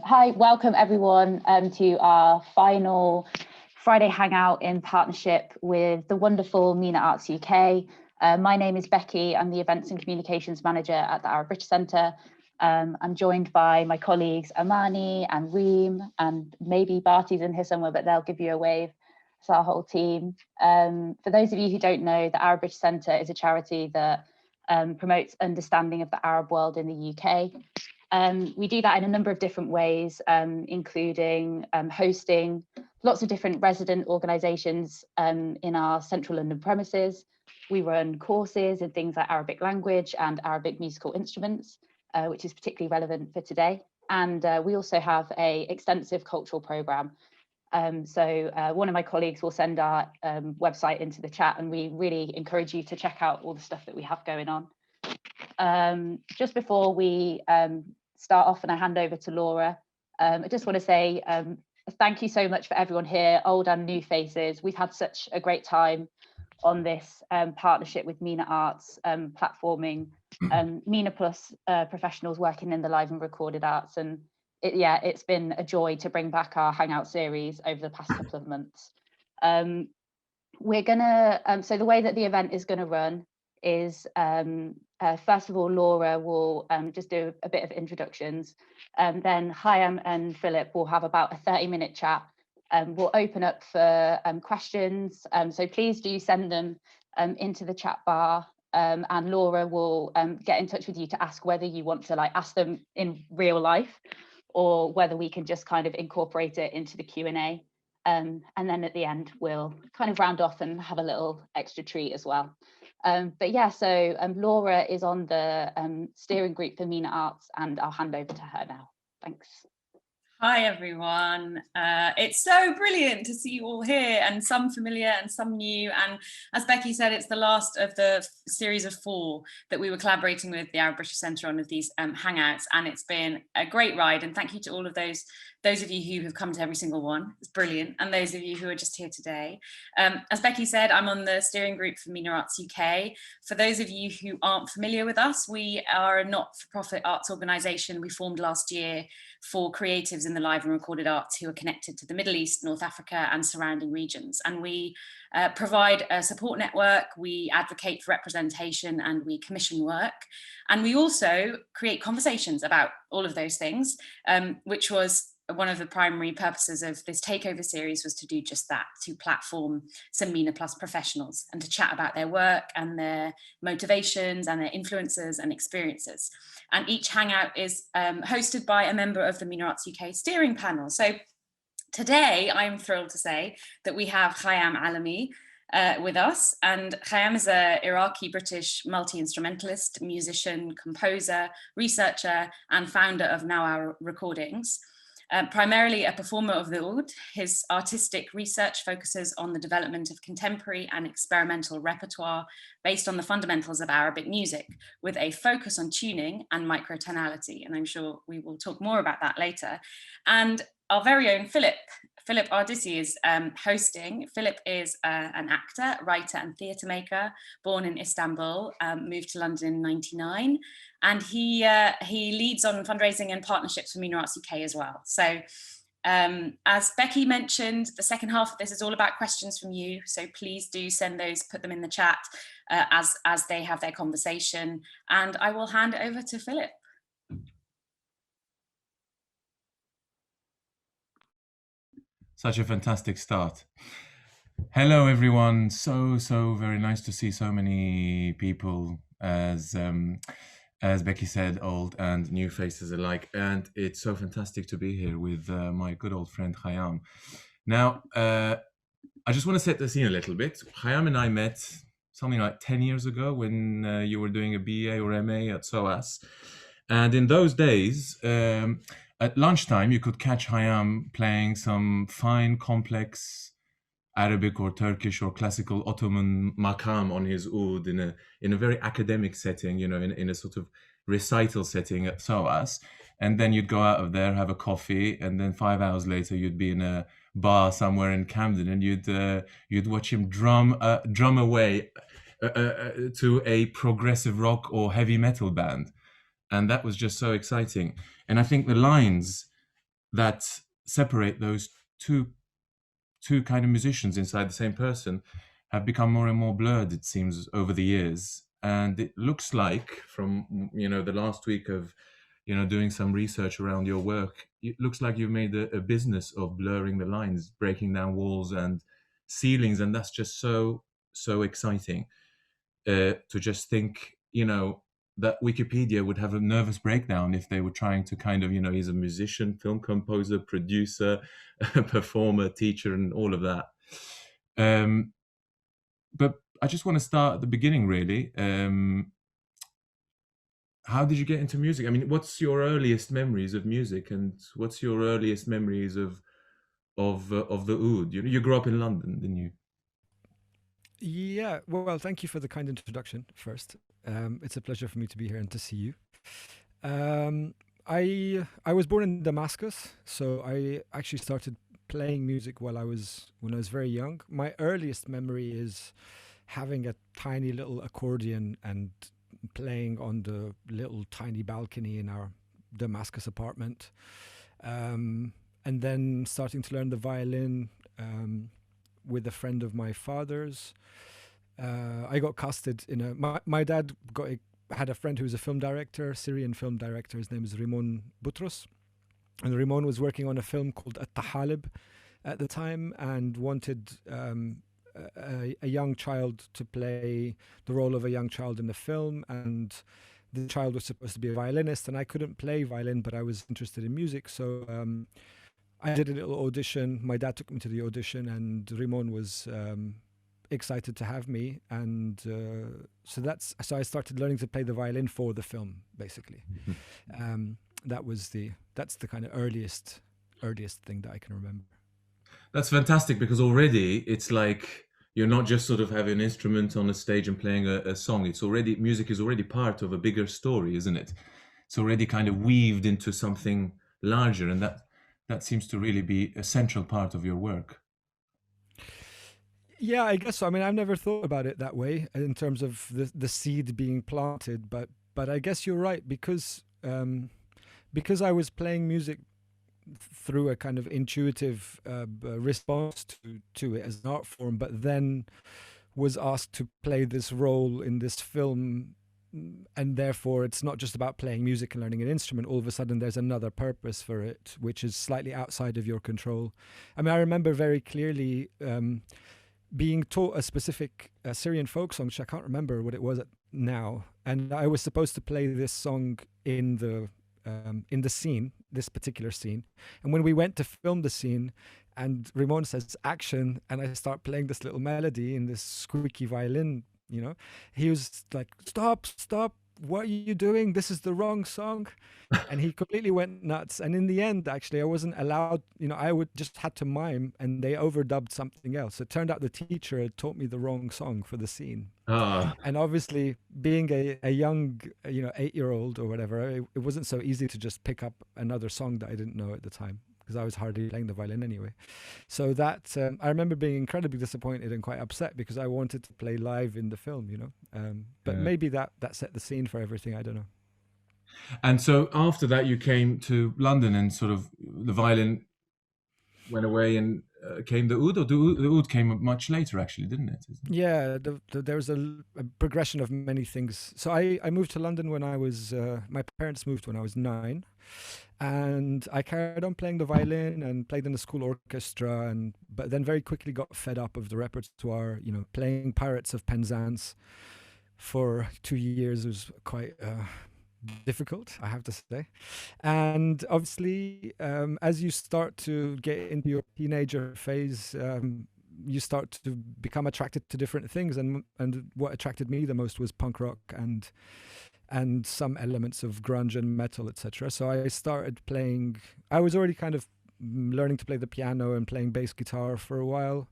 Hi, welcome everyone to our final Friday Hangout in partnership with the wonderful MENA Arts UK. My name is Becky, I'm the Events and Communications Manager at the Arab-British Centre. I'm joined by my colleagues Amani and Reem, and maybe Barty's in here somewhere, but they'll give you a wave. It's our whole team. For those of you who don't know, the Arab-British Centre is a charity that promotes understanding of the Arab world in the UK. We do that in a number of different ways, including hosting lots of different resident organisations in our central London premises. We run courses in things like Arabic language and Arabic musical instruments, which is particularly relevant for today. And we also have an extensive cultural programme. So one of my colleagues will send our website into the chat, and we really encourage you to check out all the stuff that we have going on. Just before we start off and I hand over to Laura, I just want to say thank you so much for everyone here, old and new faces. We've had such a great time on this partnership with MENA Arts, platforming MENA Plus professionals working in the live and recorded arts. And it's been a joy to bring back our Hangout series over the past couple of months. We're gonna, so the way that the event is gonna run is, first of all, Laura will just do a bit of introductions. Then Khyam and Philip will have about a 30-minute chat. We'll open up for questions. So please do send them into the chat bar. And Laura will get in touch with you to ask whether you want to ask them in real life, or whether we can just kind of incorporate it into the Q&A. And then at the end, we'll kind of round off and have a little extra treat as well. But yeah, so Laura is on the steering group for MENA Arts, and I'll hand over to her now. Thanks. Hi everyone, it's so brilliant to see you all here, and some familiar and some new, and as Becky said, it's the last of the series of 4 that we were collaborating with the Arab-British Centre on, of these Hangouts, and it's been a great ride, and thank you to all of those of you who have come to every single one. It's brilliant, and those of you who are just here today. As Becky said, I'm on the steering group for MENA Arts UK. For those of you who aren't familiar with us, we are a not-for-profit arts organisation we formed last year for creatives in the live and recorded arts who are connected to the Middle East, North Africa and surrounding regions. And we provide a support network, we advocate for representation, and we commission work. And we also create conversations about all of those things, which was one of the primary purposes of this Takeover series, was to do just that, to platform some MENA Plus professionals and to chat about their work and their motivations and their influences and experiences. And each Hangout is hosted by a member of the MENA Arts UK steering panel. So today, I'm thrilled to say that we have Khyam Allami with us. And Khyam is an Iraqi-British multi-instrumentalist, musician, composer, researcher, and founder of Nawa Recordings. Primarily a performer of the oud, his artistic research focuses on the development of contemporary and experimental repertoire based on the fundamentals of Arabic music, with a focus on tuning and microtonality. And I'm sure we will talk more about that later. And our very own Philip Arditi is hosting. Philip is an actor, writer and theatre maker, born in Istanbul, moved to London in '99. And he leads on fundraising and partnerships for MENA Arts UK as well. So as Becky mentioned, the second half of this is all about questions from you. So please do send those, put them in the chat as they have their conversation. And I will hand it over to Philip. Such a fantastic start. Hello, everyone. So very nice to see so many people, as Becky said, old and new faces alike. And it's so fantastic to be here with my good old friend Khyam. Now, I just want to set the scene a little bit. Khyam and I met something like 10 years ago when you were doing a BA or MA at SOAS. And in those days, at lunchtime, you could catch Khyam playing some fine, complex Arabic or Turkish or classical Ottoman makam on his oud in a very academic setting, you know, in a sort of recital setting at SOAS. And then you'd go out of there, have a coffee, and then 5 hours later, you'd be in a bar somewhere in Camden, and you'd watch him drum away to a progressive rock or heavy metal band. And that was just so exciting. And I think the lines that separate those two kind of musicians inside the same person have become more and more blurred, it seems, over the years. And it looks like, from the last week of doing some research around your work, it looks like you've made a business of blurring the lines, breaking down walls and ceilings, and that's just so exciting. To just think, that Wikipedia would have a nervous breakdown if they were trying to kind of, he's a musician, film composer, producer, performer, teacher, and all of that. But I just want to start at the beginning, really. How did you get into music? I mean, what's your earliest memories of music, and what's your earliest memories of the oud? You grew up in London, didn't you? Yeah, well, thank you for the kind introduction first. It's a pleasure for me to be here and to see you. I was born in Damascus, so I actually started playing music when I was very young. My earliest memory is having a tiny little accordion and playing on the little tiny balcony in our Damascus apartment, and then starting to learn the violin with a friend of my father's. I got casted in my dad had a friend who was a film director, Syrian film director. His name is Rimon Boutros, and Rimon was working on a film called At-Tahalib at the time and wanted a young child to play the role of a young child in the film, and the child was supposed to be a violinist, and I couldn't play violin, but I was interested in music, so I did a little audition. My dad took me to the audition, and Rimon was excited to have me, and so I started learning to play the violin for the film, basically. That's the kind of earliest thing that I can remember. That's fantastic, because already it's like you're not just sort of having an instrument on a stage and playing a song. Music is already part of a bigger story, isn't it? It's already kind of weaved into something larger, and that seems to really be a central part of your work. Yeah, I guess so. I mean, I've never thought about it that way in terms of the seed being planted, but I guess you're right, because I was playing music through a kind of intuitive response to it as an art form, but then was asked to play this role in this film, and therefore it's not just about playing music and learning an instrument. All of a sudden there's another purpose for it, which is slightly outside of your control. I mean, I remember very clearly being taught a specific Syrian folk song, which I can't remember what it was now, and I was supposed to play this song in the scene, this particular scene. And when we went to film the scene, and Ramon says action, and I start playing this little melody in this squeaky violin, he was like, stop, what are you doing? This is the wrong song. And he completely went nuts. And in the end, actually, I wasn't allowed, I would just had to mime, and they overdubbed something else. It turned out the teacher had taught me the wrong song for the scene. And obviously, being a young, 8-year-old or whatever, it wasn't so easy to just pick up another song that I didn't know at the time, because I was hardly playing the violin anyway. So that, I remember being incredibly disappointed and quite upset, because I wanted to play live in the film, but maybe that set the scene for everything, I don't know. And so after that, you came to London, and sort of the violin went away, and came the oud, or the oud came much later, actually, didn't it? Yeah, there was a progression of many things. So I moved to London when I was, my parents moved when I was 9, and I carried on playing the violin and played in the school orchestra, but then very quickly got fed up of the repertoire, playing Pirates of Penzance for 2 years was quite difficult, I have to say. And obviously, as you start to get into your teenager phase, you start to become attracted to different things, and what attracted me the most was punk rock and some elements of grunge and metal, etc. So I started playing. I was already kind of learning to play the piano and playing bass guitar for a while,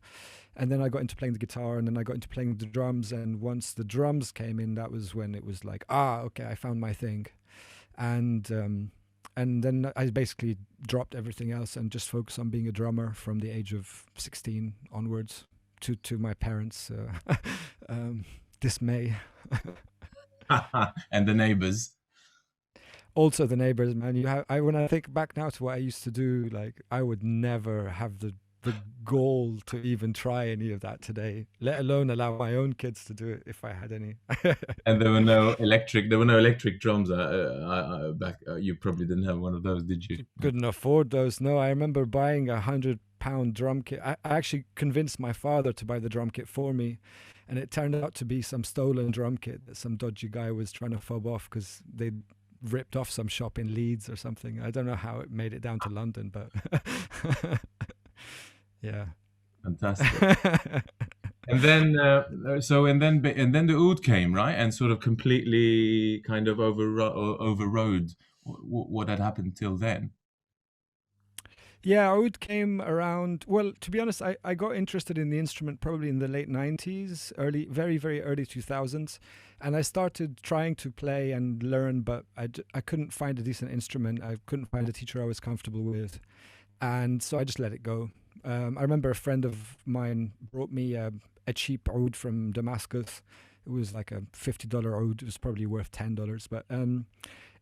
and then I got into playing the guitar, and then I got into playing the drums. And once the drums came in, that was when it was like, okay, I found my thing. And then I basically dropped everything else and just focused on being a drummer from the age of 16 onwards, to my parents' dismay. And the neighbors. Also the neighbors, man. When I think back now to what I used to do, like I would never have the goal to even try any of that today, let alone allow my own kids to do it if I had any. And there were no electric drums back. You probably didn't have one of those, did you? Couldn't afford those. No, I remember buying £100 drum kit. I actually convinced my father to buy the drum kit for me, and it turned out to be some stolen drum kit that some dodgy guy was trying to fob off because they'd ripped off some shop in Leeds or something. I don't know how it made it down to London, but yeah. Fantastic. And then and then the oud came, right, and sort of completely kind of overrode what had happened till then. Yeah, oud came around. Well, to be honest, I got interested in the instrument probably in the late 90s, very, very early 2000s. And I started trying to play and learn, but I couldn't find a decent instrument. I couldn't find a teacher I was comfortable with. And so I just let it go. I remember a friend of mine brought me a cheap oud from Damascus. It was like a $50 oud. It was probably worth $10, but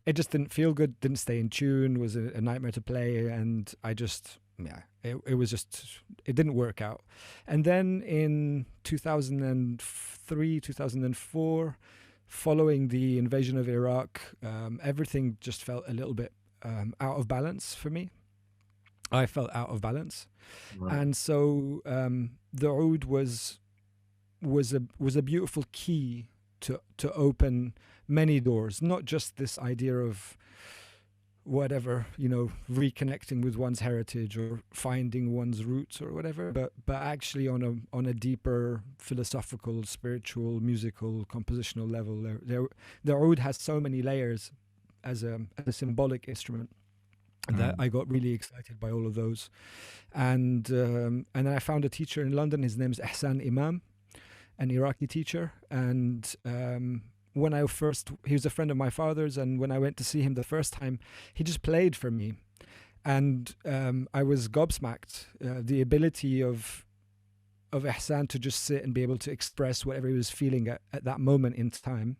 it just didn't feel good, didn't stay in tune, was a nightmare to play, and I just, it didn't work out. And then in 2003, 2004, following the invasion of Iraq, everything just felt a little bit out of balance for me. I felt out of balance. Right. And so the oud was a beautiful key to open many doors, not just this idea of whatever, reconnecting with one's heritage or finding one's roots or whatever, but actually on a deeper philosophical, spiritual, musical, compositional level. The oud has so many layers as a symbolic instrument that I got really excited by all of those. And then I found a teacher in London. His name is Ihsan Imam, an Iraqi teacher. And when he was a friend of my father's, and when I went to see him the first time, he just played for me. And I was gobsmacked. The ability of Ihsan to just sit and be able to express whatever he was feeling at that moment in time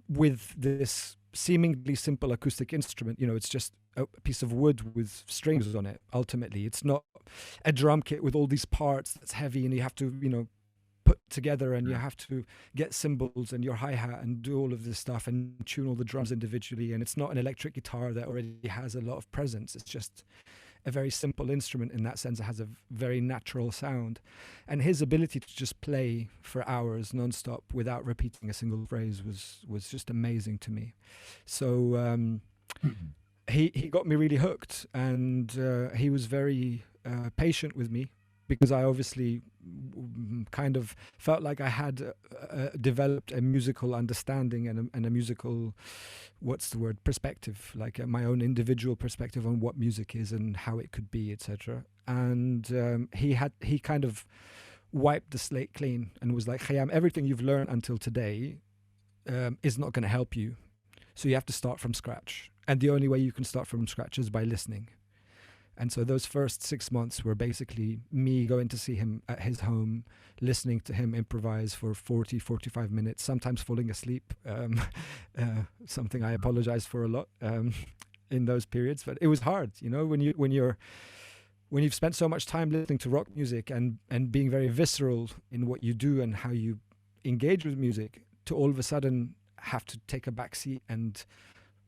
with this seemingly simple acoustic instrument. It's just a piece of wood with strings on it. Ultimately, it's not a drum kit with all these parts that's heavy and you have to, put together, and you have to get cymbals and your hi-hat and do all of this stuff and tune all the drums individually. And it's not an electric guitar that already has a lot of presence. It's just a very simple instrument in that sense. It has a very natural sound, and his ability to just play for hours nonstop without repeating a single phrase was just amazing to me. So he got me really hooked, and he was very patient with me, because I obviously kind of felt like I had developed a musical understanding and a musical, perspective, like my own individual perspective on what music is and how it could be, etc. And he kind of wiped the slate clean and was like, Khyam, everything you've learned until today is not going to help you. So you have to start from scratch. And the only way you can start from scratch is by listening. And so those first 6 months were basically me going to see him at his home, listening to him improvise for 40, 45 minutes, sometimes falling asleep, something I apologize for a lot in those periods. But it was hard, when you've spent so much time listening to rock music and being very visceral in what you do and how you engage with music, to all of a sudden have to take a back seat and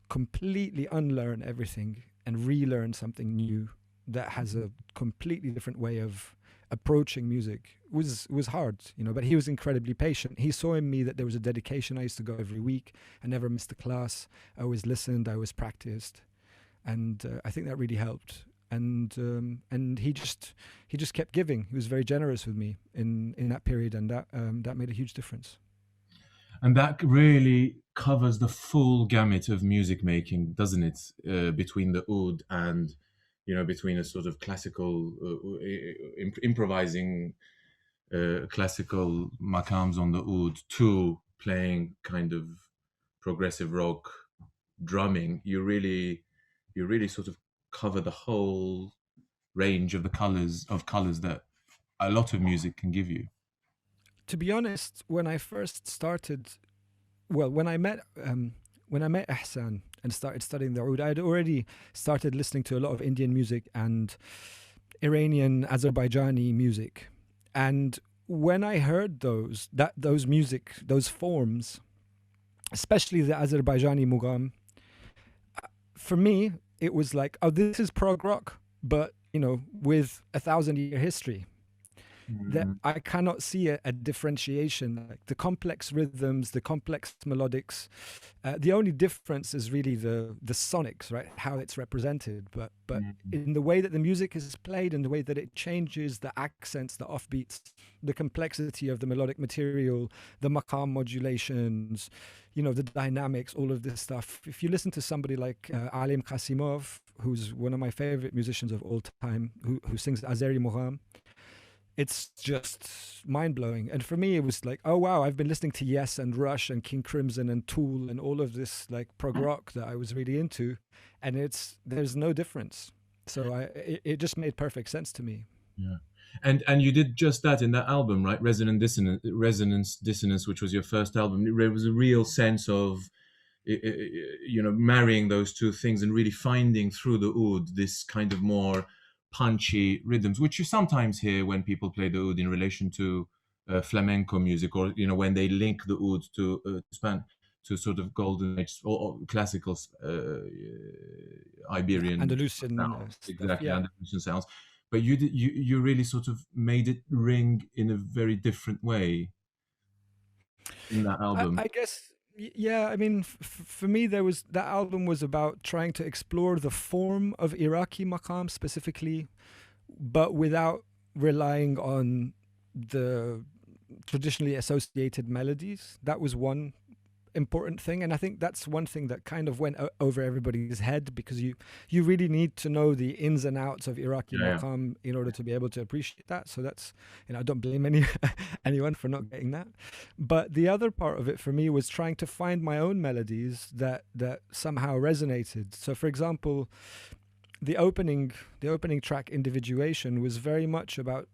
completely unlearn everything and relearn something new that has a completely different way of approaching music was hard, but he was incredibly patient. He saw in me that there was a dedication. I used to go every week. I never missed a class. I always listened. I always practiced. And I think that really helped. And he just kept giving. He was very generous with me in that period, and that made a huge difference. And that really covers the full gamut of music making, doesn't it? Between the oud and, between a sort of classical, improvising classical maqams on the oud to playing kind of progressive rock drumming, you really sort of cover the whole range of the colors that a lot of music can give you. To be honest, when I first started, when I met Ihsan, and started studying the oud. I had already started listening to a lot of Indian music and Iranian, Azerbaijani music, and when I heard those music, those forms, especially the Azerbaijani mugam, for me it was like, oh, this is prog rock, but with 1,000-year history. That I cannot see a differentiation. Like the complex rhythms, the complex melodics. The only difference is really the sonics, right? How it's represented, but in the way that the music is played, and the way that it changes, the accents, the offbeats, the complexity of the melodic material, the maqam modulations, the dynamics, all of this stuff. If you listen to somebody like Alim Qasimov, who's one of my favorite musicians of all time, who sings Azeri Mugham, it's just mind-blowing. And for me it was like, oh wow, I've been listening to Yes and Rush and King Crimson and Tool and all of this like prog rock that I was really into, and there's no difference. So it just made perfect sense to me. Yeah. And you did just that in that album, right? Resonance Dissonance, which was your first album. There was a real sense of marrying those two things and really finding through the oud this kind of more punchy rhythms, which you sometimes hear when people play the oud in relation to flamenco music, or when they link the oud to sort of golden age or classical Iberian Andalusian sounds, stuff, exactly, yeah. Andalusian sounds. But you really sort of made it ring in a very different way in that album. I guess, yeah. I mean, for me, that album was about trying to explore the form of Iraqi maqam specifically, but without relying on the traditionally associated melodies. That was one important thing, and I think that's one thing that kind of went over everybody's head, because you really need to know the ins and outs of Iraqi maqam in order to be able to appreciate that. So that's, I don't blame anyone for not getting that. But the other part of it for me was trying to find my own melodies that somehow resonated. So for example, the opening track, Individuation, was very much about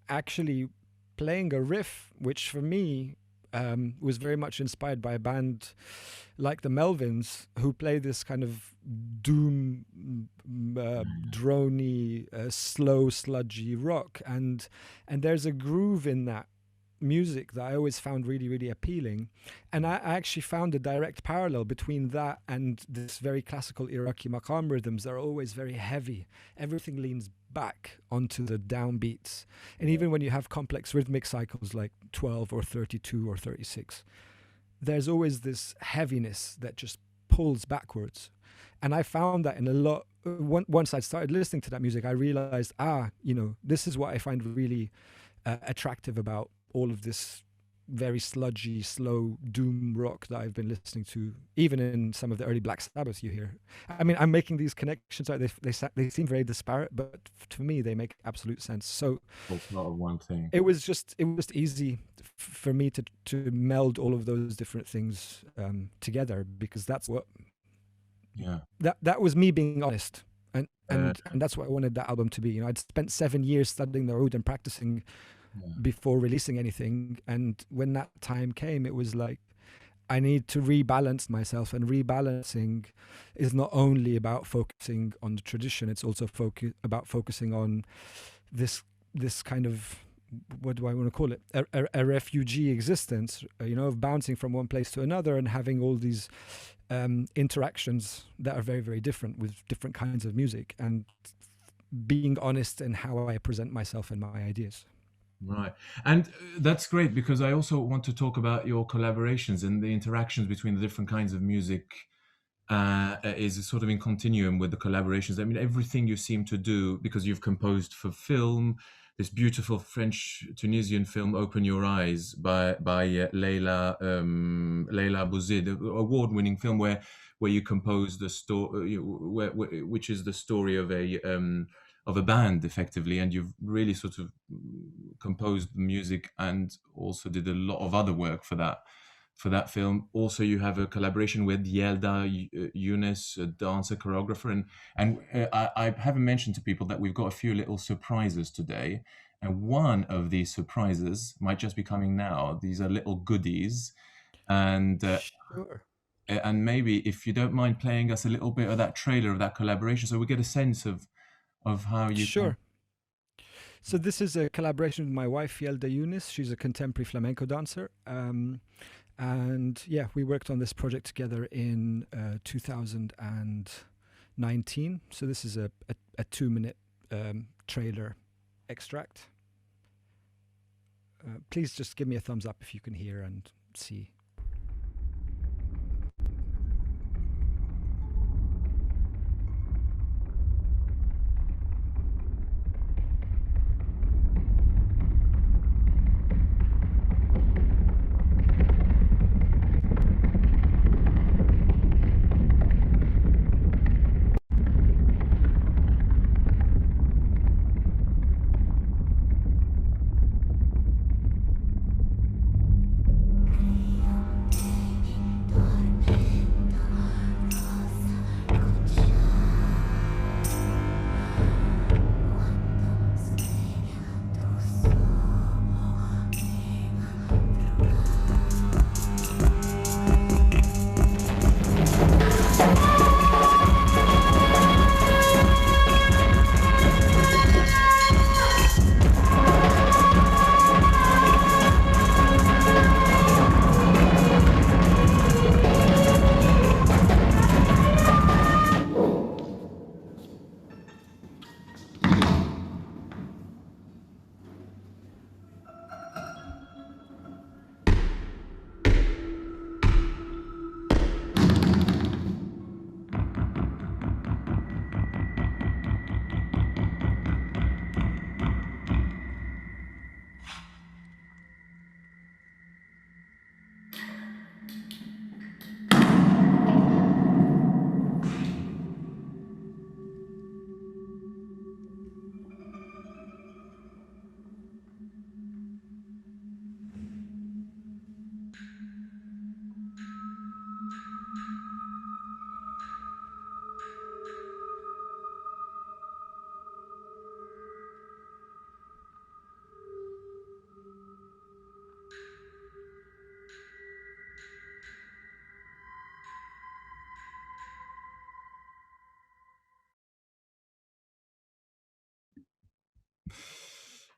actually playing a riff, which for me was very much inspired by a band like the Melvins, who play this kind of doom, droney, slow, sludgy rock, and there's a groove in that music that I always found really, really appealing. And I actually found a direct parallel between that and this very classical Iraqi maqam rhythms that are always very heavy. Everything leans back onto the downbeats. And even when you have complex rhythmic cycles like 12 or 32 or 36, there's always this heaviness that just pulls backwards. And I found that in a lot. Once I started listening to that music, I realized, this is what I find really attractive about all of this very sludgy, slow doom rock that I've been listening to, even in some of the early Black Sabbath you hear. I mean, I'm making these connections. They seem very disparate, but to me, they make absolute sense. So it's not one thing. It was just easy for me to meld all of those different things together, because that's what. Yeah. That was me being honest. And that's what I wanted that album to be. I'd spent 7 years studying the oud and practicing before releasing anything, and when that time came, it was like, I need to rebalance myself, and rebalancing is not only about focusing on the tradition, it's also about focusing on this kind of, what do I want to call it, a refugee existence, of bouncing from one place to another and having all these interactions that are very, very different with different kinds of music, and being honest in how I present myself and my ideas. Right. And that's great, because I also want to talk about your collaborations and the interactions between the different kinds of music is sort of in continuum with the collaborations. I mean, everything you seem to do, because you've composed for film, this beautiful French-Tunisian film, Open Your Eyes, by Leila Bouzid, award-winning film where you composed the story, which is the story of a band, effectively, and you've really sort of composed the music and also did a lot of other work for that film. Also, you have a collaboration with Yelda Younes, a dancer choreographer, and I haven't mentioned to people that we've got a few little surprises today, and one of these surprises might just be coming now. These are little goodies, and Sure. and maybe if you don't mind playing us a little bit of that trailer of that collaboration, so we get a sense of how you Sure. So this is a collaboration with my wife, Yelda Younis. She's a contemporary flamenco dancer. And yeah, we worked on this project together in 2019. So this is a 2-minute trailer extract. Please just give me a thumbs up if you can hear and see.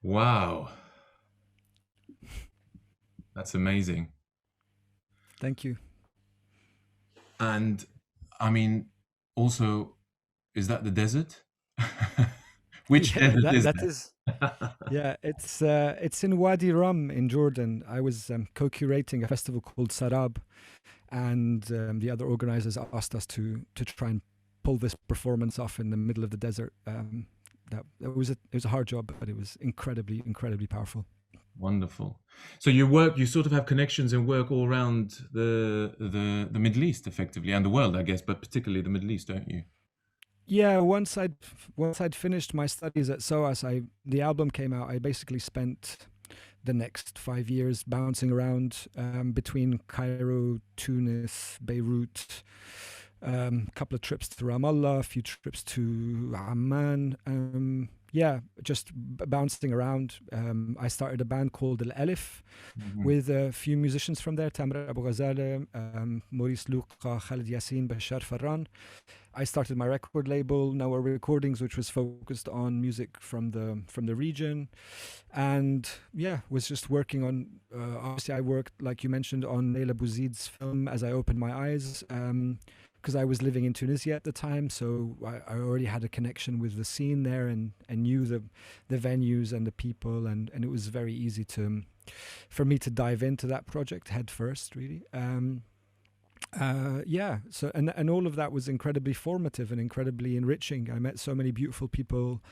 Wow, that's amazing. Thank you. And I mean, also, is that the desert? Which desert is that that? is, yeah, it's in Wadi Rum in Jordan. I was co-curating a festival called Sarab, and the other organizers asked us to try and pull this performance off in the middle of the desert. It was a hard job, but it was incredibly powerful. Wonderful. So you sort of have connections and work all around the Middle East, effectively, and the world, I guess, but particularly the Middle East, don't you? Yeah, once I'd finished my studies at SOAS, the album came out. I basically spent the next 5 years bouncing around between Cairo, Tunis, Beirut, a couple of trips to Ramallah, a few trips to Amman. Yeah, just bouncing around. I started a band called Al Alif with a few musicians from there, Tamra Abu Ghazale, Maurice Luqa, Khalid Yassin, Bashar Farran. I started my record label, Nawa Recordings, which was focused on music from the region, and yeah, was just working on. Obviously, I worked, like you mentioned, on Leila Bouzid's film As I Opened My Eyes, because I was living in Tunisia at the time, so I already had a connection with the scene there and knew the venues and the people, and it was very easy for me to dive into that project head first, really. Yeah, so and all of that was incredibly formative and incredibly enriching. I met so many beautiful people,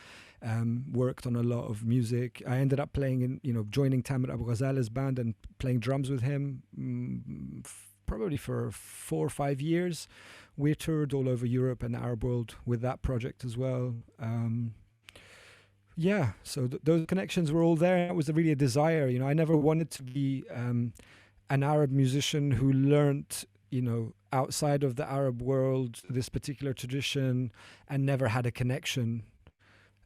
worked on a lot of music. I ended up playing joining Tamer Abu Ghazale's band and playing drums with him probably for 4 or 5 years. We toured all over Europe and the Arab world with that project as well. Yeah, so those connections were all there. It was really a desire. I never wanted to be an Arab musician who learnt outside of the Arab world, this particular tradition, and never had a connection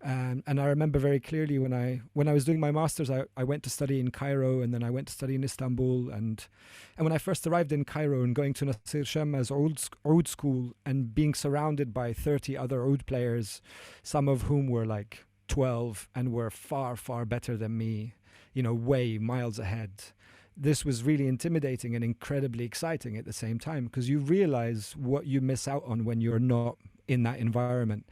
And I remember very clearly when I was doing my master's, I went to study in Cairo, and then I went to study in Istanbul. And when I first arrived in Cairo and going to Nasir Shamma's oud school and being surrounded by 30 other oud players, some of whom were like 12 and were far, far better than me, way miles ahead. This was really intimidating and incredibly exciting at the same time, because you realize what you miss out on when you're not in that environment.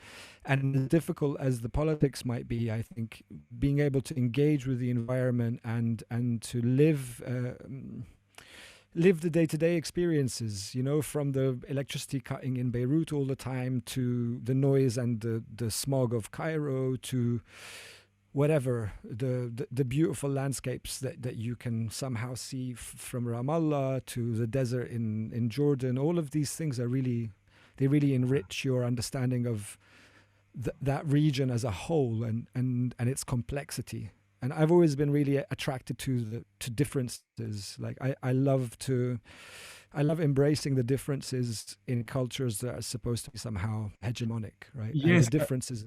And as difficult as the politics might be, I think being able to engage with the environment and to live the day-to-day experiences, from the electricity cutting in Beirut all the time to the noise and the smog of Cairo to whatever, the beautiful landscapes that you can somehow see from Ramallah to the desert in Jordan. All of these things they really enrich your understanding of that region as a whole and its complexity. And I've always been really attracted to differences. Like I love embracing the differences in cultures that are supposed to be somehow hegemonic, right? Yes. And the differences.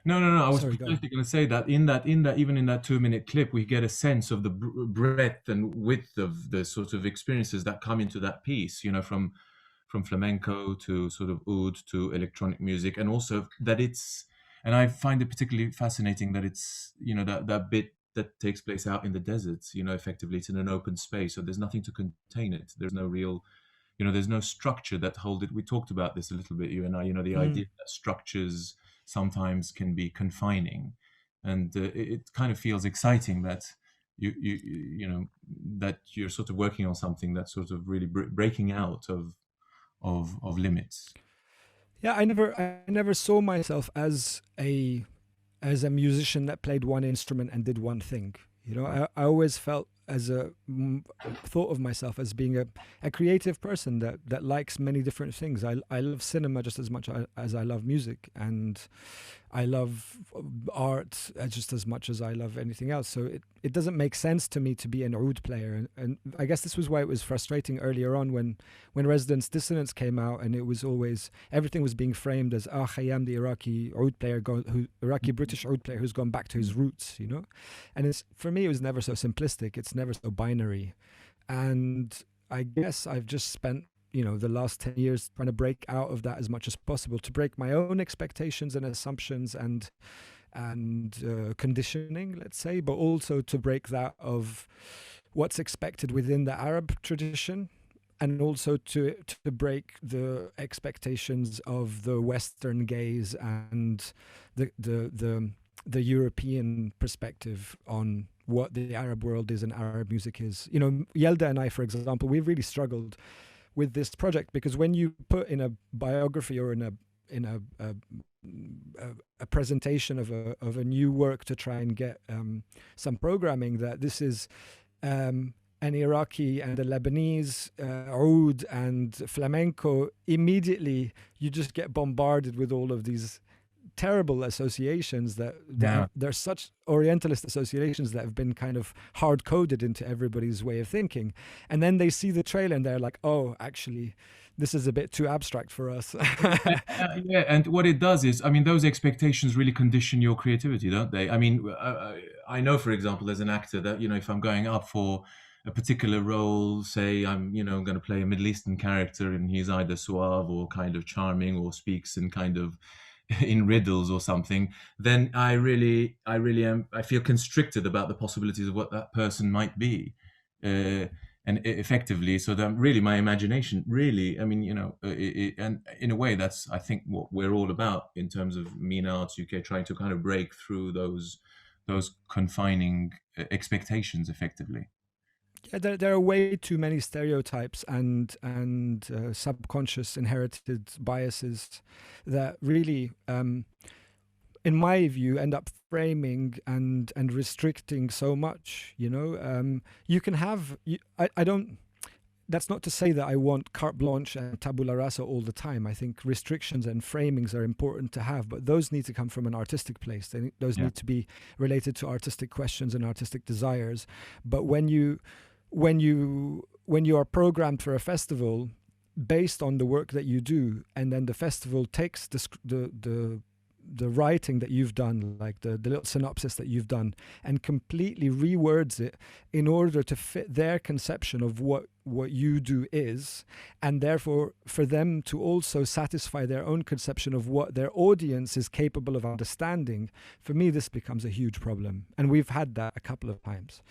No. I was Sorry, precisely going to say that in that even in that 2-minute clip, we get a sense of the breadth and width of the sort of experiences that come into that piece. From flamenco to sort of oud to electronic music, and also that and I find it particularly fascinating that it's that bit that takes place out in the deserts. Effectively, it's in an open space, so there's nothing to contain it. There's no real there's no structure that hold it. We talked about this a little bit, you and I, the idea that structures sometimes can be confining, and it kind of feels exciting that that you're sort of working on something that's sort of really breaking out of limits. Yeah, I never saw myself as a musician that played one instrument and did one thing. I always thought of myself as being a creative person that likes many different things. I love cinema just as much as I love music, and I love art just as much as I love anything else. So it doesn't make sense to me to be an oud player. And I guess this was why it was frustrating earlier on when Residence Dissonance came out, and it was always, everything was being framed as, Khyam, the Iraqi oud player, Iraqi-British oud player who's gone back to his roots, And for me, it was never so simplistic. It's never so binary. And I guess I've just spent the last 10 years trying to break out of that as much as possible, to break my own expectations and assumptions and conditioning, let's say, but also to break that of what's expected within the Arab tradition, and also to break the expectations of the Western gaze and the European perspective on what the Arab world is and Arab music is. Yelda and I, for example, we've really struggled with this project, because when you put in a biography or in a presentation of a new work to try and get some programming, that this is an Iraqi and a Lebanese oud and flamenco, immediately you just get bombarded with all of these terrible associations that they're such Orientalist associations that have been kind of hard coded into everybody's way of thinking. And then they see the trailer and they're like, oh, actually, this is a bit too abstract for us. Yeah, and what it does is, those expectations really condition your creativity, don't they? I know, for example, as an actor that, if I'm going up for a particular role, say I'm, going to play a Middle Eastern character and he's either suave or kind of charming or speaks in kind of in riddles or something, then I feel constricted about the possibilities of what that person might be, and effectively, so that really my imagination really, and in a way that's, I think, what we're all about in terms of MENA Arts UK, trying to kind of break through those confining expectations effectively. Yeah, there are way too many stereotypes and subconscious inherited biases that really, in my view, end up framing and restricting so much. You can have. I don't. That's not to say that I want carte blanche and tabula rasa all the time. I think restrictions and framings are important to have, but those need to come from an artistic place. Those need to be related to artistic questions and artistic desires. But when you are programmed for a festival based on the work that you do, and then the festival takes the writing that you've done, like the little synopsis that you've done, and completely rewords it in order to fit their conception of what you do is, and therefore for them to also satisfy their own conception of what their audience is capable of understanding. For me, this becomes a huge problem, and we've had that a couple of times.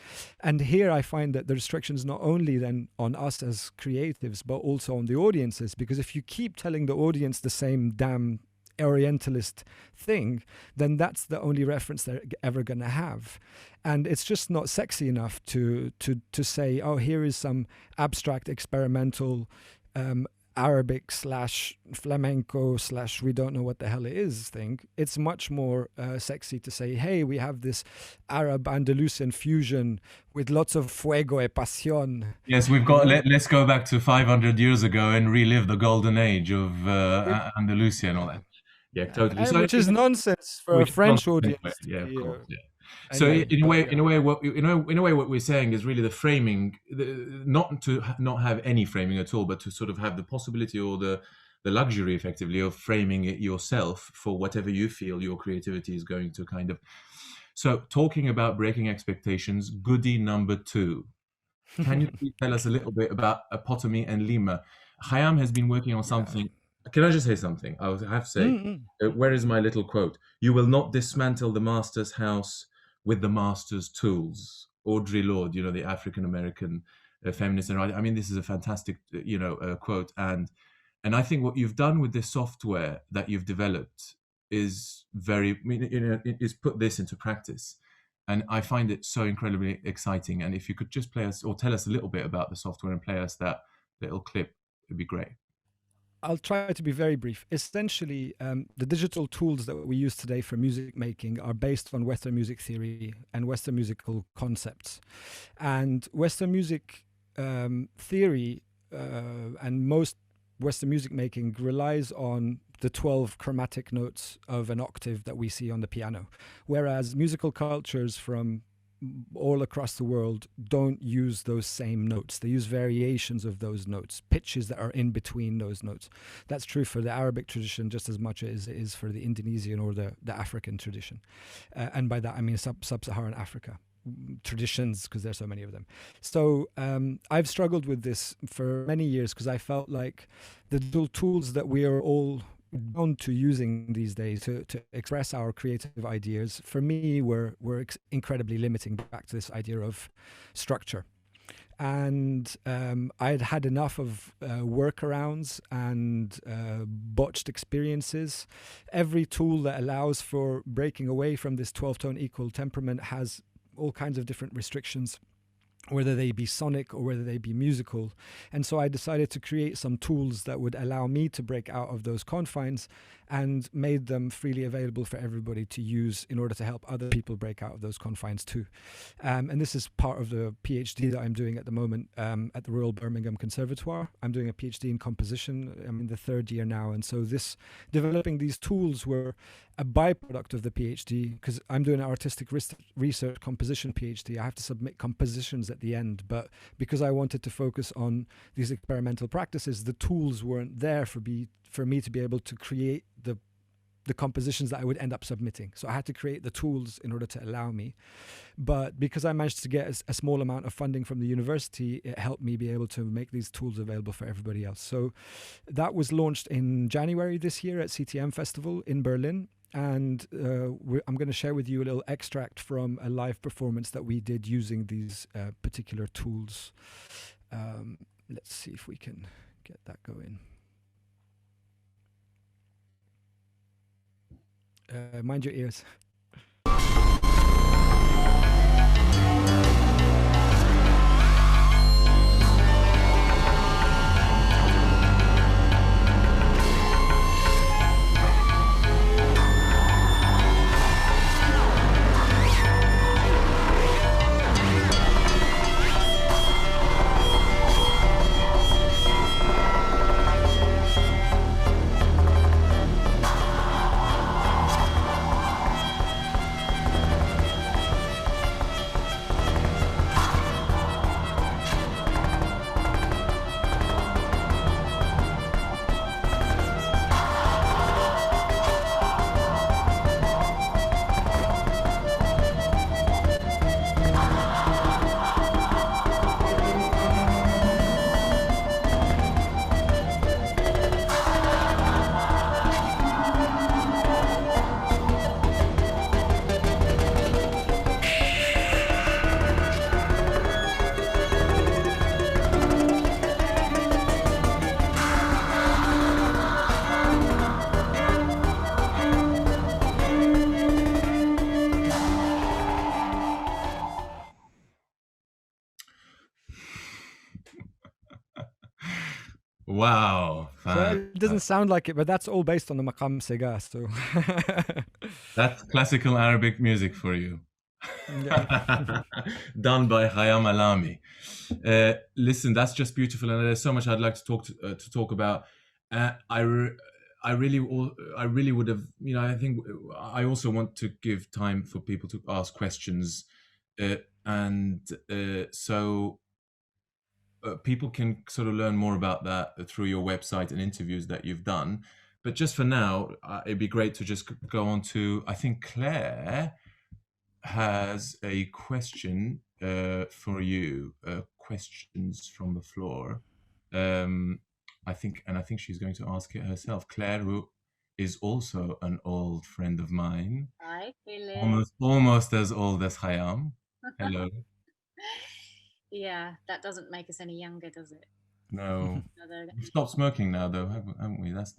And here I find that the restrictions not only then on us as creatives, but also on the audiences, because if you keep telling the audience the same damn Orientalist thing, then that's the only reference they're ever going to have. And it's just not sexy enough to say, oh, here is some abstract experimental Arabic / flamenco / we don't know what the hell it is thing. It's much more sexy to say, hey, we have this Arab Andalusian fusion with lots of fuego e pasión. Yes, we've got. Let's go back to 500 years ago and relive the golden age of Andalusia and all that. Yeah, totally. So which is nonsense for a French audience. Yeah, of course. Yeah. So in a way, what we're saying is really the framing, not to not have any framing at all, but to sort of have the possibility or the luxury, effectively, of framing it yourself for whatever you feel your creativity is going to kind of. So, talking about breaking expectations, goodie number 2. Can you please tell us a little bit about Apotome and Lima? Khyam has been working on something. Yeah. Can I just say something? I have to say, where is my little quote? You will not dismantle the master's house with the master's tools. Audre Lorde, the African-American feminist and writer. I mean, this is a fantastic, quote. And I think what you've done with this software that you've developed is is put this into practice. And I find it so incredibly exciting. And if you could just play us or tell us a little bit about the software and play us that little clip, it'd be great. I'll try to be very brief. Essentially, the digital tools that we use today for music making are based on Western music theory and Western musical concepts. And Western music theory and most Western music making relies on the 12 chromatic notes of an octave that we see on the piano, whereas musical cultures from all across the world don't use those same notes. They use variations of those notes, pitches that are in between those notes. That's true for the Arabic tradition just as much as it is for the Indonesian or the African tradition. And by that, I mean sub-Saharan Africa traditions, because there's so many of them. So I've struggled with this for many years because I felt like the tools that we are all bound to using these days to express our creative ideas, for me, were incredibly limiting, back to this idea of structure. And I'd had enough of workarounds and botched experiences. Every tool that allows for breaking away from this 12-tone equal temperament has all kinds of different restrictions, whether they be sonic or whether they be musical. And so I decided to create some tools that would allow me to break out of those confines and made them freely available for everybody to use in order to help other people break out of those confines too. And this is part of the PhD that I'm doing at the moment at the Royal Birmingham Conservatoire. I'm doing a PhD in composition. I'm in the 3rd year now. And so developing these tools were a byproduct of the PhD, because I'm doing an artistic research composition PhD. I have to submit compositions at the end, but because I wanted to focus on these experimental practices, the tools weren't there for me to be able to create the compositions that I would end up submitting. So I had to create the tools in order to allow me. But because I managed to get a small amount of funding from the university, it helped me be able to make these tools available for everybody else. So that was launched in January this year at CTM Festival in Berlin. And I'm going to share with you a little extract from a live performance that we did using these particular tools. Let's see if we can get that going. Mind your ears. Wow. So it doesn't sound like it, but that's all based on the maqam sega. So that's classical Arabic music for you. yeah. Done by Khyam Allami. Listen, that's just beautiful, and there's so much I'd like to talk about. I really would have, I think I also want to give time for people to ask questions, and so people can sort of learn more about that through your website and interviews that you've done. But just for now, it'd be great to just go on to, I think Claire has a question for you, questions from the floor. I think she's going to ask it herself. Claire, who is also an old friend of mine, Hi, Philip. almost as old as Khyam. Hello. Yeah, that doesn't make us any younger, does it? No, we've stopped smoking now, though, haven't we? That's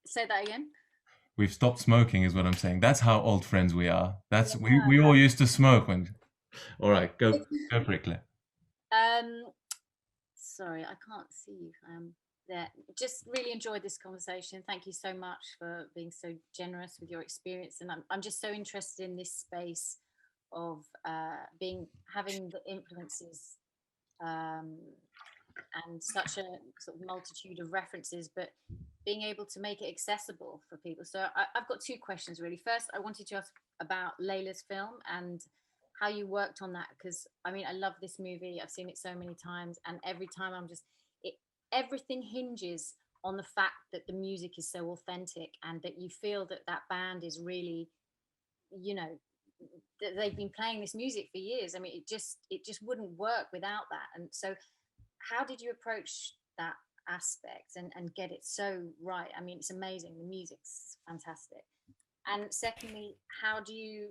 Say that again. We've stopped smoking, is what I'm saying. That's how old friends we are. That's we all used to smoke when. All right, go for it, Claire. Sorry, I can't see you. There. Just really enjoyed this conversation. Thank you so much for being so generous with your experience, and I'm just so interested in this space of having the influences and such a sort of multitude of references, but being able to make it accessible for people. So I've got two questions really. First, I wanted to ask about Layla's film and how you worked on that, because I mean, I love this movie. I've seen it so many times, and every time everything hinges on the fact that the music is so authentic and that you feel that that band is really, that they've been playing this music for years. I mean, it just wouldn't work without that. And so how did you approach that aspect and get it so right? I mean, it's amazing. The music's fantastic. And secondly, how do you,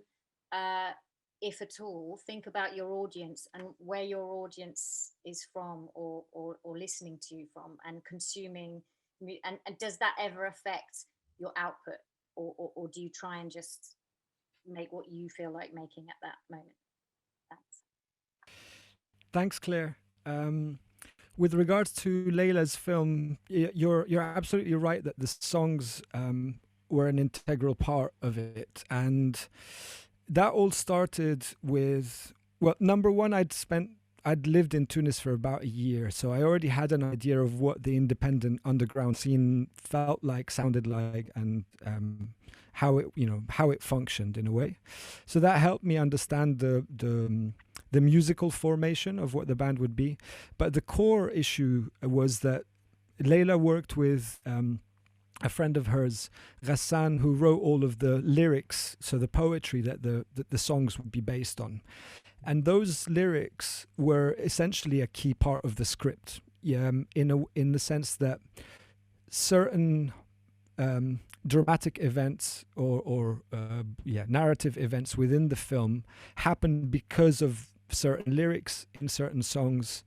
if at all, think about your audience and where your audience is from or listening to you from and consuming, and does that ever affect your output, or do you try and just make what you feel like making at that moment? Thanks, Claire. With regards to Layla's film, you're absolutely right that the songs were an integral part of it, and that all started with, well, number one, I'd lived in Tunis for about a year, so I already had an idea of what the independent underground scene felt like, sounded like, and how it functioned in a way. So that helped me understand the musical formation of what the band would be. But the core issue was that Layla worked with a friend of hers, Ghassan, who wrote all of the lyrics, so the poetry that the songs would be based on. And those lyrics were essentially a key part of the script, in the sense that certain dramatic events or narrative events within the film happened because of certain lyrics in certain songs,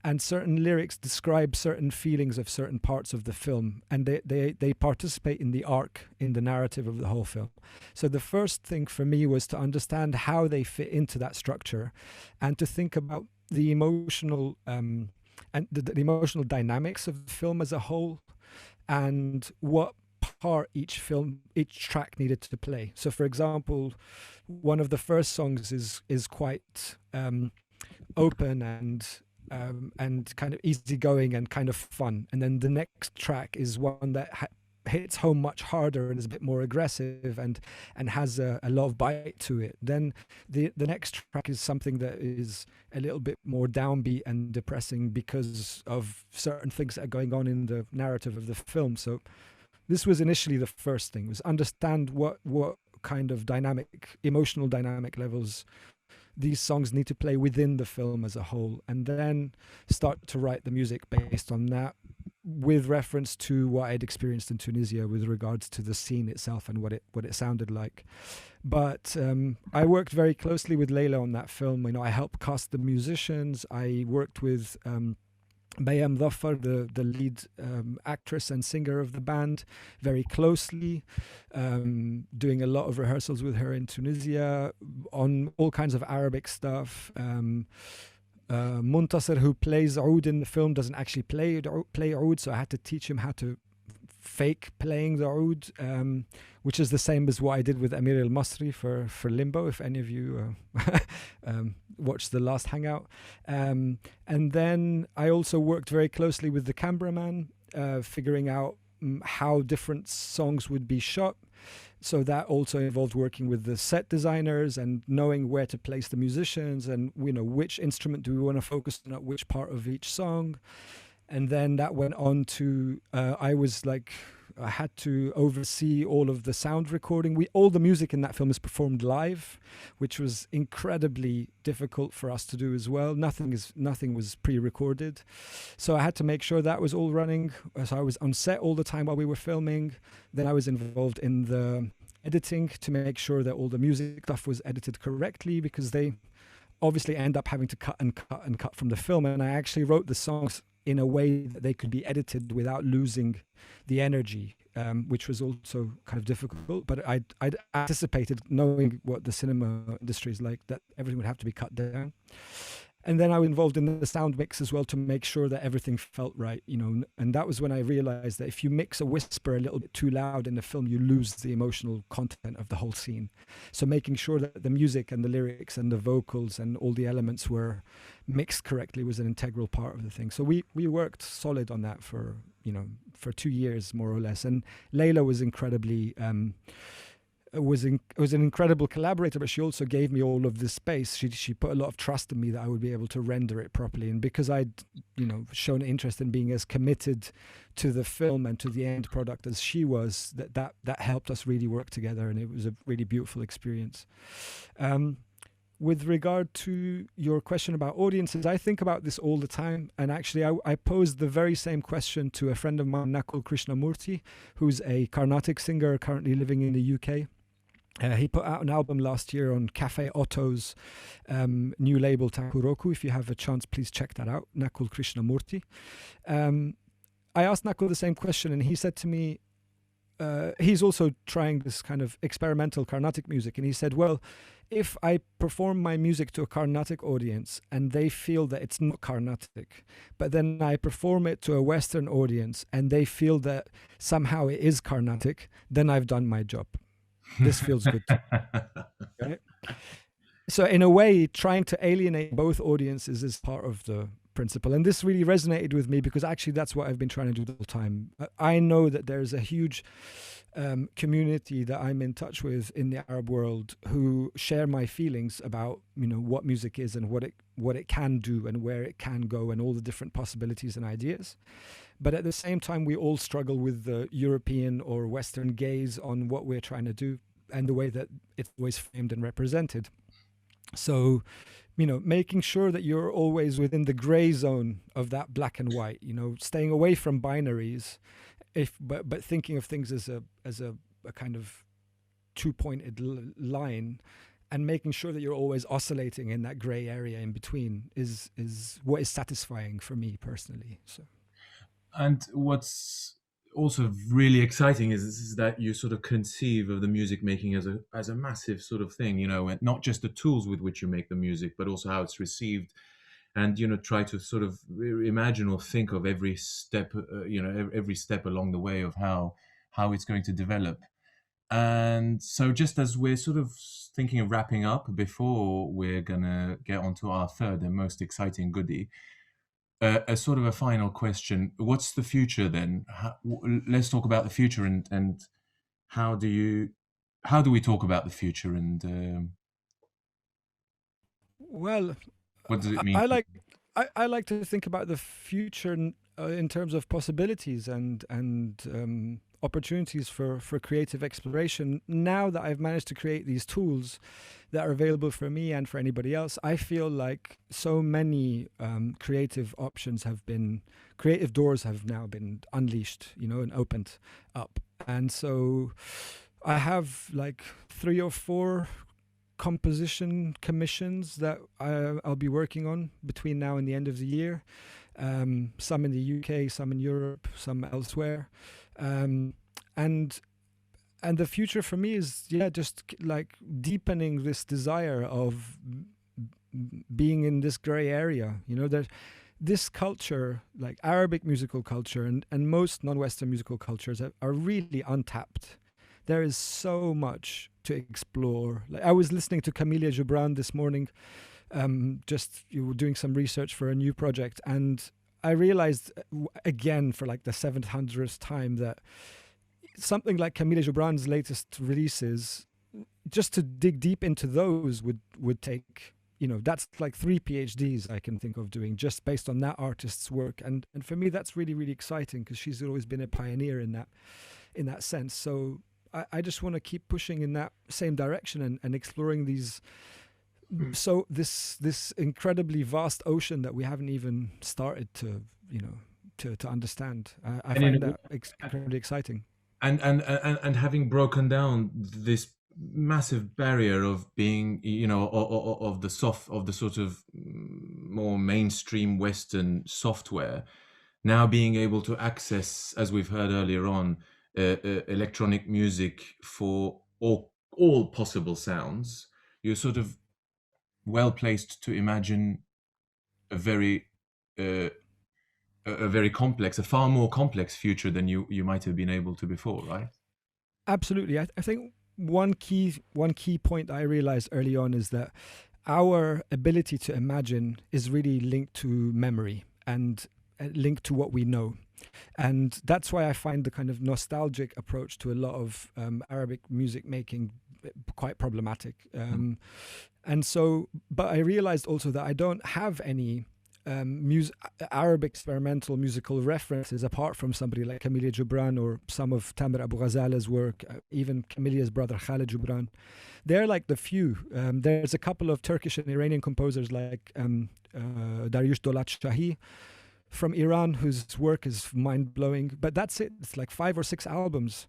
and certain lyrics describe certain feelings of certain parts of the film, and they participate in the arc, in the narrative of the whole film. So the first thing for me was to understand how they fit into that structure, and to think about the emotional and the emotional dynamics of the film as a whole, and what part each track needed to play. So for example, one of the first songs is quite open and kind of easygoing and kind of fun, and then the next track is one that hits home much harder and is a bit more aggressive and has a lot of bite to it. Then the next track is something that is a little bit more downbeat and depressing because of certain things that are going on in the narrative of the film. So this was initially the first thing, was understand what kind of emotional dynamic levels these songs need to play within the film as a whole, and then start to write the music based on that, with reference to what I'd experienced in Tunisia with regards to the scene itself and what it sounded like. But I worked very closely with Layla on that film. I helped cast the musicians. I worked with Bayam Dhaffar, the lead actress and singer of the band, very closely, doing a lot of rehearsals with her in Tunisia on all kinds of Arabic stuff. Muntasir, who plays oud in the film, doesn't actually play oud, so I had to teach him how to fake playing the oud, which is the same as what I did with Amir El Masri for Limbo, if any of you watched the last Hangout. And then I also worked very closely with the cameraman, figuring out how different songs would be shot. So that also involved working with the set designers and knowing where to place the musicians and, you know, which instrument do we want to focus on at which part of each song. And then that went on to, I had to oversee all of the sound recording. All the music in that film is performed live, which was incredibly difficult for us to do as well. Nothing was pre-recorded. So I had to make sure that was all running. So I was on set all the time while we were filming. Then I was involved in the editing to make sure that all the music stuff was edited correctly, because they obviously end up having to cut and cut from the film. And I actually wrote the songs in a way that they could be edited without losing the energy, which was also kind of difficult. But I'd anticipated, knowing what the cinema industry is like, that everything would have to be cut down. And then I was involved in the sound mix as well to make sure that everything felt right, you know. And that was when I realized that if you mix a whisper a little bit too loud in the film, you lose the emotional content of the whole scene. So making sure that the music and the lyrics and the vocals and all the elements were mixed correctly was an integral part of the thing. So we worked solid on that for 2 years, more or less. And Layla was incredibly... was an incredible collaborator, but she also gave me all of this space. She put a lot of trust in me that I would be able to render it properly. And because I'd shown interest in being as committed to the film and to the end product as she was, that helped us really work together, and it was a really beautiful experience. With regard to your question about audiences, I think about this all the time. And actually, I posed the very same question to a friend of mine, Nakul Krishnamurti, who's a Carnatic singer currently living in the UK. He put out an album last year on Cafe Otto's new label, Takuroku. If you have a chance, please check that out, Nakul Krishnamurti. I asked Nakul the same question, and he said to me, he's also trying this kind of experimental Carnatic music. And he said, well, if I perform my music to a Carnatic audience and they feel that it's not Carnatic, but then I perform it to a Western audience and they feel that somehow it is Carnatic, then I've done my job. This feels good. Right? So in a way, trying to alienate both audiences is part of the principle. And this really resonated with me because actually that's what I've been trying to do the whole time. I know that there's a huge community that I'm in touch with in the Arab world who share my feelings about, what music is and what it can do and where it can go and all the different possibilities and ideas. But at the same time, we all struggle with the European or Western gaze on what we're trying to do and the way that it's always framed and represented. So, making sure that you're always within the gray zone of that black and white, staying away from binaries, but thinking of things as a kind of two-pointed line, and making sure that you're always oscillating in that gray area in between is what is satisfying for me personally. So. And what's also really exciting is that you sort of conceive of the music making as a massive sort of thing, and not just the tools with which you make the music, but also how it's received, and try to sort of imagine or think of every step, every step along the way of how it's going to develop. And so, just as we're sort of thinking of wrapping up, before we're gonna get onto our third and most exciting goodie. A sort of a final question. What's the future then? Let's talk about the future and how do we talk about the future and well, what does it mean? I like to think about the future in terms of possibilities and opportunities for creative exploration. Now that I've managed to create these tools that are available for me and for anybody else, I feel like so many creative doors have now been unleashed, and opened up. And so I have like 3 or 4 composition commissions that I'll be working on between now and the end of the year. Some in the UK, some in Europe, some elsewhere. And the future for me is just like deepening this desire of being in this gray area. You know, that this culture, like Arabic musical culture and most non-Western musical cultures, are really untapped. There is so much to explore. Like, I was listening to Camilla Gibran this morning, just doing some research for a new project, and I realized again for like the 700th time that something like Camilla Gibran's latest releases, just to dig deep into those would take, that's like 3 PhDs I can think of doing just based on that artist's work. And for me, that's really, really exciting because she's always been a pioneer in that sense. So I just want to keep pushing in that same direction and exploring these. So this incredibly vast ocean that we haven't even started to understand. I find that incredibly exciting. And having broken down this massive barrier of being, of the sort of more mainstream Western software, now being able to access, as we've heard earlier on, electronic music for all possible sounds, you're sort of well placed to imagine a very complex, a far more complex future than you might have been able to before, right? Absolutely. I think one key point I realized early on is that our ability to imagine is really linked to memory and linked to what we know. And that's why I find the kind of nostalgic approach to a lot of Arabic music making quite problematic. And so, but I realized also that I don't have any Arab experimental musical references apart from somebody like Camilla Gibran or some of Tamer Abu Ghazala's work, even Camilla's brother Khalid Gibran. They're like the few. There's a couple of Turkish and Iranian composers like Dariush Dolat Shahi from Iran, whose work is mind-blowing, but that's it. It's like 5 or 6 albums.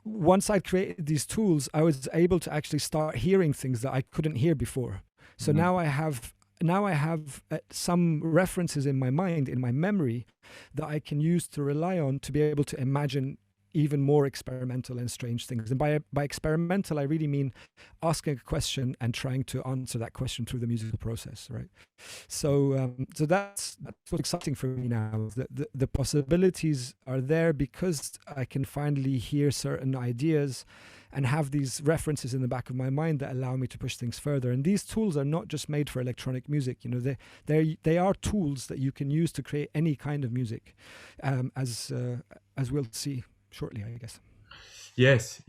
Once I created these tools, I was able to actually start hearing things that I couldn't hear before. So now I have some references in my mind, in my memory, that I can use to rely on to be able to imagine even more experimental and strange things. And by experimental, I really mean asking a question and trying to answer that question through the musical process, right? So that's what's exciting for me now. The possibilities are there because I can finally hear certain ideas and have these references in the back of my mind that allow me to push things further. And these tools are not just made for electronic music. They are tools that you can use to create any kind of music, as we'll see shortly, I guess. Yes.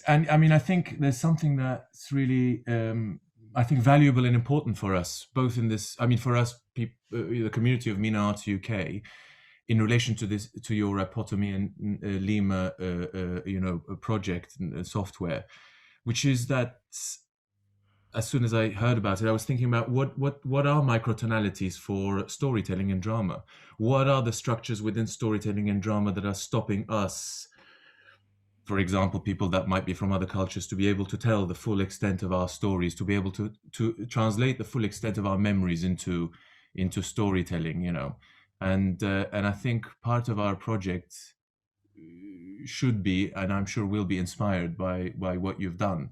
And I mean, I think there's something that's really, I think, valuable and important for us, both in this, I mean, for us, the community of MENA Arts UK, in relation to this, to your Apotome and Lima, project and software, which is that as soon as I heard about it, I was thinking about what are microtonalities for storytelling and drama? What are the structures within storytelling and drama that are stopping us, for example, people that might be from other cultures, to be able to tell the full extent of our stories, to be able to translate the full extent of our memories into storytelling, And I think part of our project should be, and I'm sure will be, inspired by what you've done.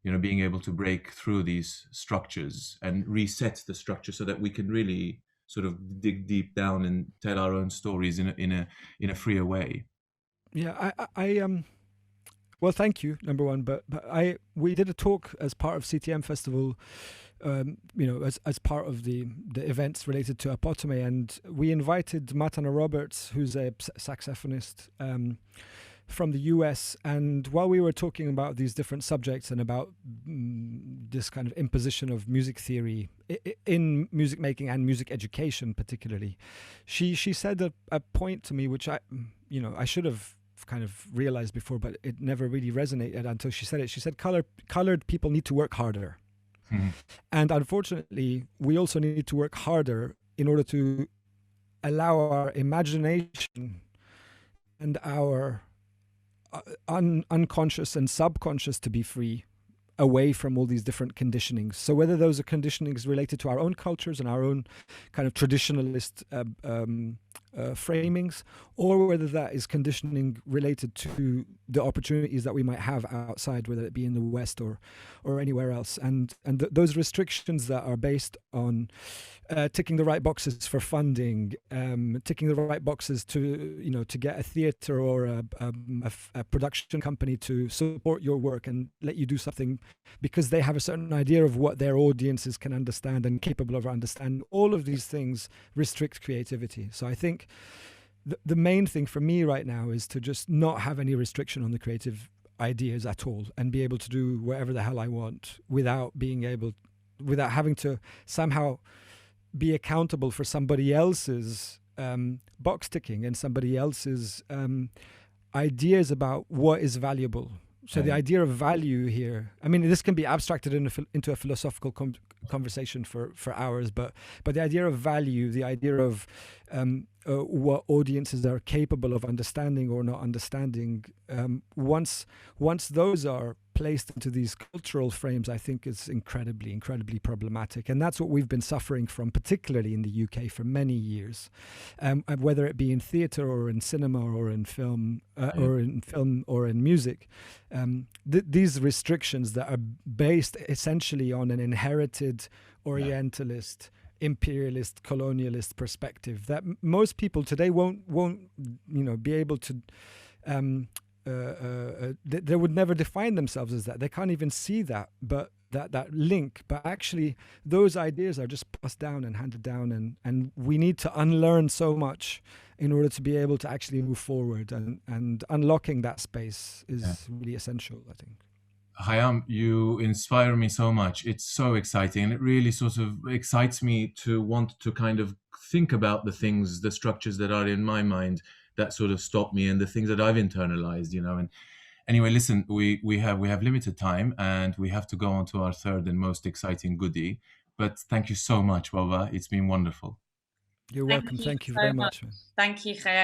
Being able to break through these structures and reset the structure so that we can really sort of dig deep down and tell our own stories in a freer way. Yeah, well, thank you, number one. But we did a talk as part of CTM Festival, as part of the events related to Apotome, and we invited Matana Roberts, who's a saxophonist from the US. And while we were talking about these different subjects and about this kind of imposition of music theory in music making and music education particularly, she said a point to me which I should have kind of realized before, but it never really resonated until she said it. She said colored people need to work harder. Mm-hmm. And unfortunately, we also need to work harder in order to allow our imagination and our unconscious and subconscious to be free away from all these different conditionings. So whether those are conditionings related to our own cultures and our own kind of traditionalist framings, or whether that is conditioning related to the opportunities that we might have outside, whether it be in the West or anywhere else. And those restrictions that are based on ticking the right boxes for funding, ticking the right boxes to get a theatre or a production company to support your work and let you do something because they have a certain idea of what their audiences can understand and capable of understanding. All of these things restrict creativity. So I think the main thing for me right now is to just not have any restriction on the creative ideas at all and be able to do whatever the hell I want without having to somehow be accountable for somebody else's box ticking and somebody else's ideas about what is valuable. So the idea of value here, I mean, this can be abstracted into a philosophical conversation for hours, but the idea of value, the idea of what audiences are capable of understanding or not understanding, once those are placed into these cultural frames, I think is incredibly problematic. And that's what we've been suffering from, particularly in the UK for many years, whether it be in theatre or in cinema or in film or in music. These restrictions that are based essentially on an inherited Orientalist, imperialist, colonialist perspective that most people today won't be able to they would never define themselves as that. They can't even see that, but that link. But actually, those ideas are just passed down and handed down, and we need to unlearn so much in order to be able to actually move forward. And unlocking that space is really essential, I think. Khyam, you inspire me so much. It's so exciting, and it really sort of excites me to want to kind of think about the things, the structures that are in my mind that sort of stop me and the things that I've internalized, And anyway, listen, we have limited time and we have to go on to our third and most exciting goodie. But thank you so much, Baba. It's been wonderful. You're welcome. Thank you very much. Thank you, Khyam.